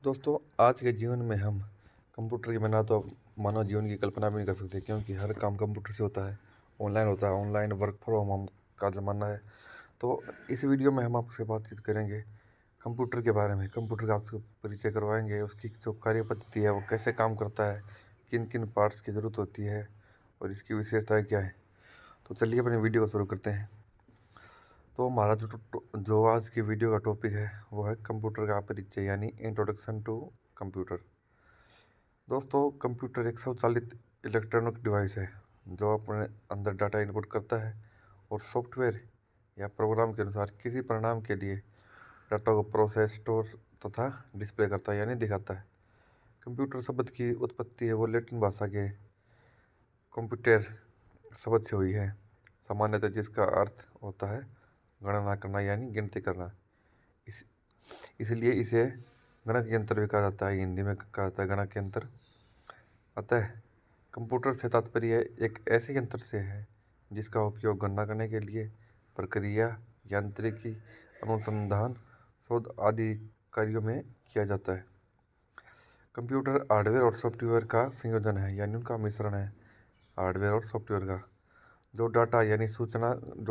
दोस्तों, आज के जीवन में हम कंप्यूटर के बिना तो मानव जीवन की कल्पना भी नहीं कर सकते, क्योंकि हर काम कंप्यूटर से होता है। ऑनलाइन होता है, ऑनलाइन वर्क फ्रॉम होम का ज़माना है। तो इस वीडियो में हम आपसे बातचीत करेंगे कंप्यूटर के बारे में। कंप्यूटर का आपसे परिचय करवाएंगे, उसकी जो कार्य पद्धति है वो कैसे काम करता है, किन किन पार्ट्स की ज़रूरत होती है और इसकी विशेषताएँ क्या हैं। तो चलिए अपने वीडियो को शुरू करते हैं। तो हमारा जो आज की वीडियो का टॉपिक है वो है कंप्यूटर का परिचय, यानी इंट्रोडक्शन टू कंप्यूटर। दोस्तों, कंप्यूटर एक स्वचालित इलेक्ट्रॉनिक डिवाइस है जो अपने अंदर डाटा इनपुट करता है और सॉफ्टवेयर या प्रोग्राम के अनुसार किसी परिणाम के लिए डाटा को प्रोसेस, स्टोर तथा डिस्प्ले करता है, यानी दिखाता है। कंप्यूटर शब्द की उत्पत्ति है वो लैटिन भाषा के कंप्यूटर शब्द से हुई है, सामान्यतः जिसका अर्थ होता है गणना करना, यानी गिनती करना। इस इसलिए इसे गणक यंत्र भी कहा जाता है, हिंदी में कहा जाता है गणक यंत्र। अतः कंप्यूटर से तात्पर्य एक ऐसे यंत्र से है जिसका उपयोग गणना करने के लिए प्रक्रिया, यांत्रिकी, अनुसंधान, शोध आदि कार्यों में किया जाता है। कंप्यूटर हार्डवेयर और सॉफ्टवेयर का संयोजन है, यानी उनका मिश्रण है, हार्डवेयर और सॉफ्टवेयर का। जो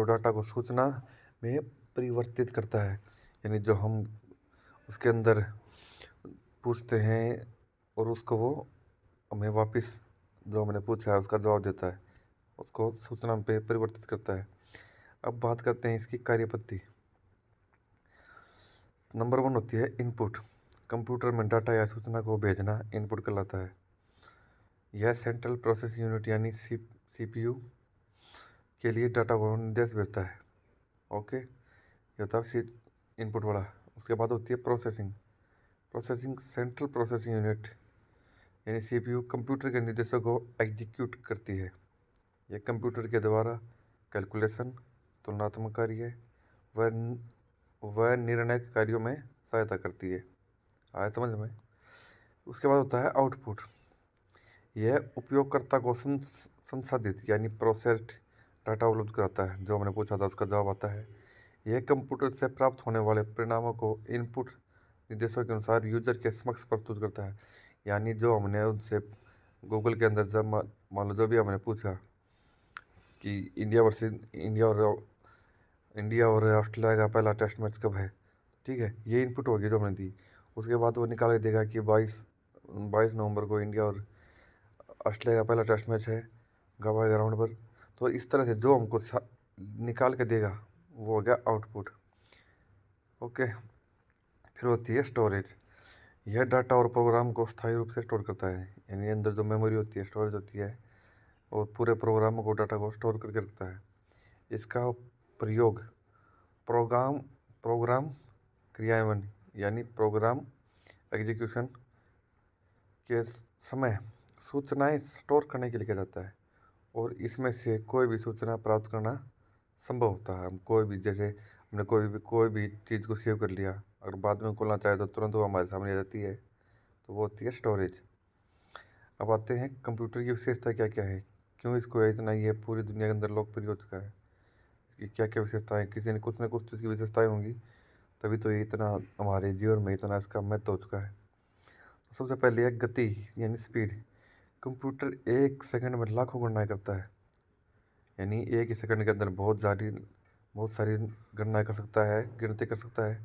डाटा को सूचना में परिवर्तित करता है, यानी जो हम उसके अंदर पूछते हैं और उसको वो हमें वापस जो हमने पूछा है उसका जवाब देता है, उसको सूचना पे परिवर्तित करता है। अब बात करते हैं इसकी कार्यपद्धति। नंबर 1 होती है इनपुट। कंप्यूटर में डाटा या सूचना को भेजना इनपुट कहलाता है। यह सेंट्रल प्रोसेसिंग यूनिट यानी सीपीयू के लिए डाटा को निर्देश भेजता है। ओके, ये होता है इनपुट वाला। उसके बाद होती है processing. Processing central processing unit यानी सीपीयू कंप्यूटर के निर्देशों को एग्जीक्यूट करती है। यह कंप्यूटर के द्वारा कैलकुलेशन, तुलनात्मक कार्य व निर्णय कार्यों में सहायता करती है। आया समझ में। उसके बाद होता है आउटपुट। यह उपयोगकर्ता को संसाधित यानी प्रोसेस्ड डाटा उपलब्ध कराता है, जो हमने पूछा था उसका जवाब आता है। यह कंप्यूटर से प्राप्त होने वाले परिणामों को इनपुट निर्देशों के अनुसार यूजर के समक्ष प्रस्तुत करता है, यानी जो हमने उनसे गूगल के अंदर जब मान लो जो भी हमने पूछा कि इंडिया और ऑस्ट्रेलिया का पहला टेस्ट मैच कब है, ठीक है, ये इनपुट होगी जो हमने दी। उसके बाद वो निकाल के देगा कि 22 नवंबर को इंडिया और ऑस्ट्रेलिया का पहला टेस्ट मैच है गवाई ग्राउंड पर। तो इस तरह से जो हमको निकाल के देगा वो हो गया आउटपुट। ओके, फिर होती है स्टोरेज। यह डाटा और प्रोग्राम को स्थायी रूप से स्टोर करता है, यानी अंदर जो मेमोरी होती है, स्टोरेज होती है, और पूरे प्रोग्राम को, डाटा को स्टोर करके रखता है। इसका प्रयोग प्रोग्राम प्रोग्राम क्रियान्वयन यानी प्रोग्राम एग्जीक्यूशन के समय सूचनाएं स्टोर करने के लिए किया जाता है, और इसमें से कोई भी सूचना प्राप्त करना संभव होता है। हम कोई भी, जैसे हमने कोई भी चीज़ को सेव कर लिया, अगर बाद में खोलना चाहे तो तुरंत वो हमारे सामने आ जाती है, तो वो होती है स्टोरेज। अब आते हैं कंप्यूटर की विशेषता क्या क्या है, क्यों इसको इतना ये पूरी दुनिया के अंदर लोकप्रिय हो चुका है, कि क्या क्या विशेषताएं, किसी ने कुछ ना कुछ तो इसकी विशेषताएं होंगी, तभी तो ये इतना हमारे जीवन में इतना इसका महत्व हो चुका है। तो सबसे पहले है गति यानी स्पीड। कंप्यूटर 1 सेकंड में लाखों गणनाएं करता है, यानी एक ही सेकंड के अंदर बहुत सारी गणनाएं कर सकता है, गिनती कर सकता है।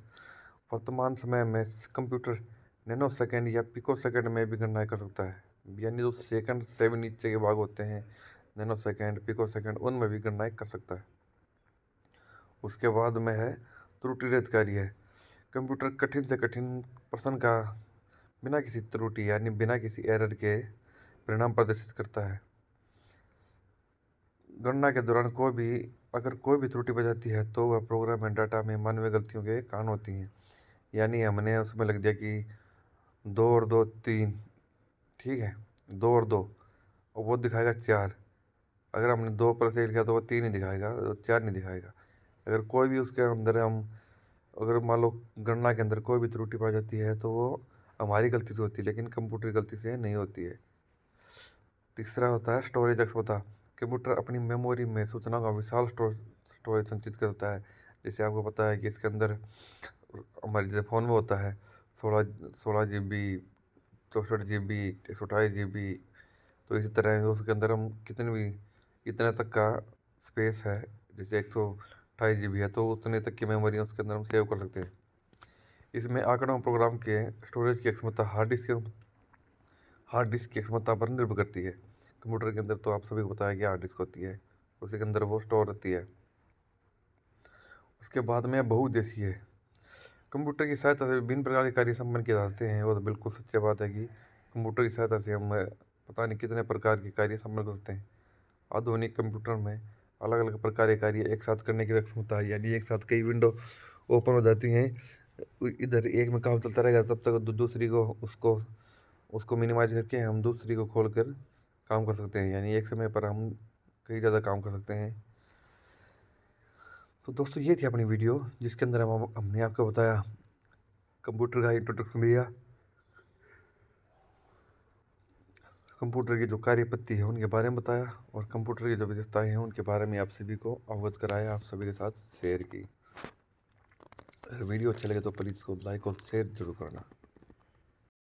वर्तमान समय में कंप्यूटर नैनो सेकंड या पिको सेकंड में भी गणनाएं कर सकता है, यानी जो सेकंड से भी नीचे के भाग होते हैं, नैनो सेकंड, पिको सेकंड, उनमें भी गणनाएं कर सकता है। उसके बाद में है त्रुटि रहित कार्य है। कंप्यूटर कठिन से कठिन प्रश्न का बिना किसी त्रुटि यानी बिना किसी एरर के परिणाम प्रदर्शित करता है। गणना के दौरान अगर कोई भी त्रुटि बच जाती है तो वह प्रोग्राम एंड डाटा में मानवीय गलतियों के कारण होती हैं। यानी हमने उसमें लग दिया कि 2 और 2 3, ठीक है, 2 और 2, और वो दिखाएगा 4। अगर हमने 2 पर से लिखा तो वो 3 ही दिखाएगा, 4 नहीं दिखाएगा। अगर कोई भी उसके अंदर अगर मान लो गणना के अंदर कोई भी त्रुटि पाई जाती है तो वो हमारी गलती से होती है, लेकिन कंप्यूटर की गलती से नहीं होती है। तीसरा होता है स्टोरेज अक्षमता। कंप्यूटर अपनी मेमोरी में सूचनाओं का विशाल स्टोरेज संचित करता है। जैसे आपको पता है कि इसके अंदर हमारे जैसे फ़ोन में होता है, 16 GB, 64 GB, 128 GB। तो इसी तरह उसके अंदर हम कितने भी इतने तक का स्पेस है, जैसे 128 GB है तो उतने तक की मेमोरी उसके अंदर हम सेव कर सकते हैं। इसमें आंकड़ों प्रोग्राम के स्टोरेज की क्षमता हार्ड डिस्क की क्षमता पर निर्भर करती है। कंप्यूटर के अंदर तो आप सभी को पता है कि हार्ड डिस्क होती है, उसी के अंदर वो स्टोर रहती है। उसके बाद में बहुउद्देशीय है। कंप्यूटर की सहायता से विभिन्न प्रकार के कार्य संपन्न किए जा सकते हैं। वो तो बिल्कुल सच्ची बात है कि कंप्यूटर की सहायता से हम पता नहीं कितने प्रकार के कार्य संपन्न कर सकते हैं। आधुनिक कंप्यूटर में अलग अलग प्रकार के कार्य एक साथ करने की क्षमता है, यानी एक साथ कई विंडो ओपन हो जाती हैं। इधर एक में काम चलता रहेगा तब तक दूसरी को उसको उसको मिनिमाइज करके हम दूसरी को खोल कर काम कर सकते हैं, यानी एक समय पर हम कई ज़्यादा काम कर सकते हैं। तो दोस्तों ये थी अपनी वीडियो जिसके अंदर हमने आपको बताया, कंप्यूटर का इंट्रोडक्शन दिया, कंप्यूटर की जो कार्य पद्धति है उनके बारे में बताया, और कंप्यूटर की जो विशेषताएं हैं उनके बारे में आप सभी को अवगत कराया, आप सभी के साथ शेयर की। अगर वीडियो अच्छा लगे तो प्लीज़ को लाइक और शेयर जरूर करना।